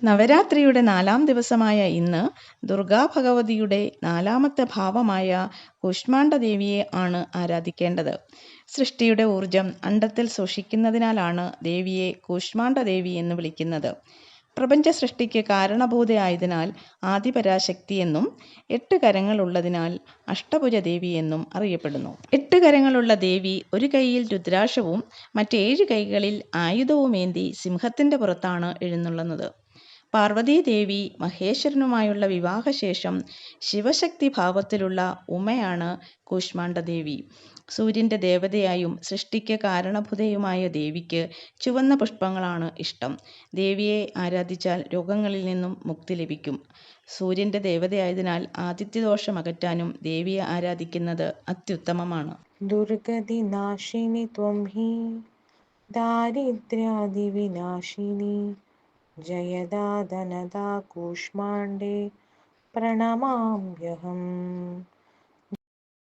നവരാത്രിയുടെ 4-ാം ദിവസമായ ഇന്ന് ദുർഗാഭഗവതിയുടെ 4-ാമത്തെ ഭാവമായ കൂഷ്മാണ്ഡദേവിയെ ആണ് ആരാധിക്കേണ്ടത്. സൃഷ്ടിയുടെ ഊർജം അണ്ഡത്തിൽ സൂക്ഷിക്കുന്നതിനാലാണ് ദേവിയെ കൂഷ്മാണ്ഡദേവി എന്ന് വിളിക്കുന്നത്. പ്രപഞ്ച സൃഷ്ടിക്ക് കാരണഭൂതയായതിനാൽ ആദിപരാശക്തി എന്നും 8 കരങ്ങളുള്ളതിനാൽ അഷ്ടഭുജദേവി എന്നും അറിയപ്പെടുന്നു. 8 കരങ്ങളുള്ള ദേവി ഒരു കൈയിൽ രുദ്രാക്ഷവും മറ്റ് 7 കൈകളിൽ ആയുധവുമേന്തി സിംഹത്തിന്റെ പുറത്താണ് എഴുന്നള്ളുന്നത്. പാർവതീദേവി മഹേശ്വരനുമായുള്ള വിവാഹശേഷം ശിവശക്തി ഭാവത്തിലുള്ള ഉമയാണ് കൂഷ്മാണ്ഡദേവി. സൂര്യന്റെ ദേവതയായും സൃഷ്ടിക്ക് കാരണഭൂതയുമായ ദേവിക്ക് ചുവന്ന പുഷ്പങ്ങളാണ് ഇഷ്ടം. ദേവിയെ ആരാധിച്ചാൽ രോഗങ്ങളിൽ നിന്നും മുക്തി ലഭിക്കും. സൂര്യന്റെ ദേവതയായതിനാൽ ആദിത്യദോഷം അകറ്റാനും ദേവിയെ ആരാധിക്കുന്നത് അത്യുത്തമമാണ്. ദുർഗതി നാശിനി ത്വം ഹി ദാരിദ്ര്യാദി വിനാശിനി ജയദാ ധനദാ കൂഷ്മാണ്ഡേ പ്രണമാമ്യഹം.